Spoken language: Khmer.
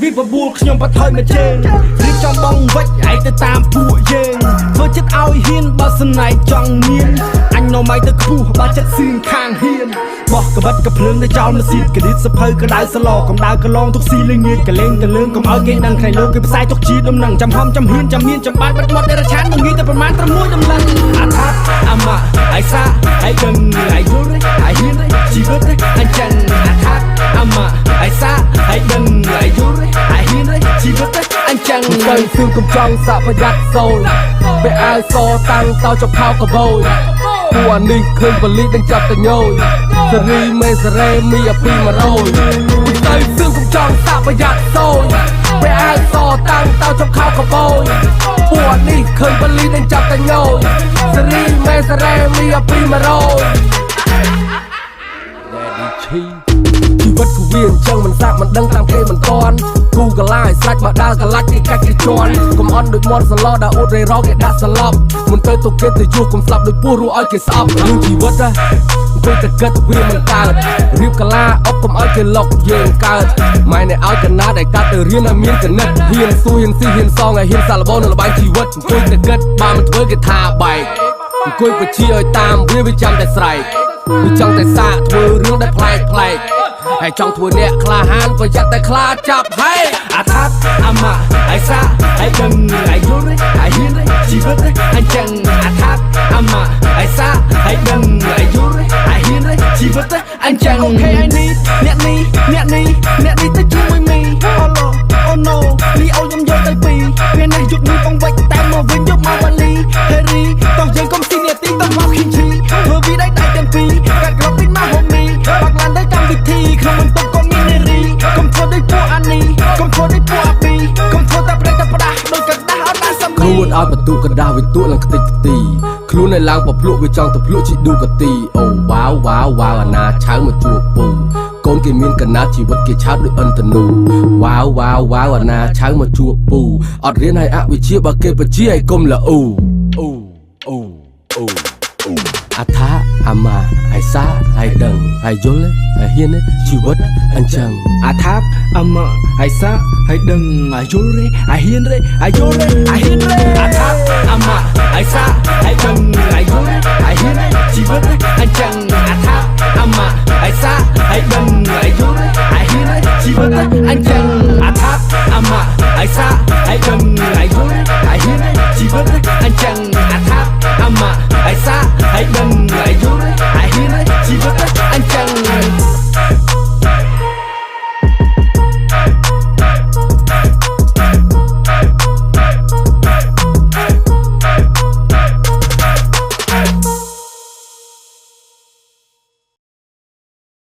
វិតបបួលខ្ញុំបាត់ថយមកជើងរៀបចំបងវិចឯងទៅតាមពួកយើងធ្វើចិត្តឲ្យហ៊ានបើស្នេហ៍ចង់មានអញនៅម៉ៃទៅខ្ពស់បើចិត្តសឿងខាងហ៊ានបោះកបិតកភ្លើងទៅចោលមកស៊ីតកឌីតសភៅកដៅសឡកំដៅកឡងទុកស៊ីលងៀតកលេងកលឿងកុំឲ្យគេដឹងថ្ងៃលោកគេផ្សាយទុកជាដំណឹងចាំហំចាំហ៊ានចាំមានចាំបានបាត់មាត់ដេរឆានមកងាយតែប្រមាណត្រឹមមួយដំណឹងអាថាអាម៉ាអាយសាអាយដឹងអាយយល់អាយហ៊ានជីវិតអញ្ចឹងអាថាអាម៉ាអាយសាអាយដឹងអាយយល់អាយហ៊ានជីវិតអញ្ចឹងទៅសឿងកំចង់សាក់ប្រយ័ត្នសូនពេលអាយសតាំងតោចផោកបោយពួកនេះឃើញបលីនឹងចាប់តញយសេរីមេសារ៉េមីអាពី100ទៅសឿងកំចង់សាក់ប្រយ័ត្នសូនពេលអាយសតាំងតោចផោកបោយពួកនេះឃើញបលីនឹងចាប់តញយសេរីមេសារ៉េមីអាពី100ជីវិតគូវាអញ្ចឹងមិនសាក់មិនដឹងតាមគេមិនតន់គូកលាឲ្យស្រាច់មកដើរកលាច់គេកាច់គេជន់កុំអន់ដូចមាត់សឡដល់អ៊ូតរេរ៉គេដាក់ស្លាប់មុនទៅទុកគេទៅជួកុំស្លាប់ដូចពស់រួចឲ្យគេស្អប់រឿងជីវិតអង្គុយតែគិតវាមិនកើតរៀបកលាអុកកុំឲ្យគេលុកយើងកើតម៉ែនេះឲ្យកណាដែលកាត់ទៅរៀនឲ្យមានកណិតហ៊ានស៊ូហ៊ានស៊ីហ៊ានសងឲ្យហ៊ានសាឡបោនៅលបាយជីវិតអង្គុយតែគិតបើមិនធ្វើគេថាបែកអង្គុយបជាឲ្យតាមវាចាំតែស្រែកវាចង់តែសាកធ្វើរឿងដែលប្លែកហើយចង់ធ្វើអ្នកក្លាហានប្រយ័ត្នតែខ្លាចាប់ហេអាថាអាម៉ាអាយសាអាយដឹងអាយយល់អាយហ៊ានជីវិតអញ្ចឹងអាថាអាម៉ាអាយសាអាយដឹងអាយយល់អាយហ៊ានជីវិតអញ្ចឹងអូខេអាយនេះអ្នកនេះទៅជាមួយមីអូឡូអូណូលីអូខ្ញុំយកទៅពីពេលនេះយុគនេះបងវិចតែមកវិញយកមកវ៉ាលីហេរីតោះយើងកុំស៊ីនាទីទៅមកឃីងឈីធ្វើវីដេអូដៃទាំងពីរកាត់ក្របពីមកហូមីបាក់ឡានទៅកម្មវិធីក្នុងបន្ទប់ក៏មាននារីកុំធ្វើដូចពួកអានីកុំធ្វើដូចពួកអាពីកុំធ្វើតែប្រេតតែផ្ដាស់ដូចកដាស់អត់បានសំខ្លួនឲ្យបន្ទុកកដាស់វាទួឡើងខ្ទេចខ្ទីខ្លួនឲ្យឡើងប្រភ្លក់វាចង់ទៅភ្លក់ជីឌូកាទីអូវ៉ាវអាណាឆៅមកជួបពូកូនគេមានកណាត់ជីវិតគេឆោតដូចអន្តនូវ៉ាវអាណាឆៅមកជួបពូអត់រៀនឲ្យអវិជ្ជាបើគេបជាឲ្យកុំល្អូអាថាអាម៉ាអាយសាអាយដឹងអាយយល់អាយហ៊ានជីវិតអញ្ចឹងអាថាអាម៉ាអាយសាអាយដឹងអាយយល់អាយហ៊ានអាយយល់អាយហ៊ានអាថាអាម៉ាអាយសាអាយដឹងអាយយល់អាយ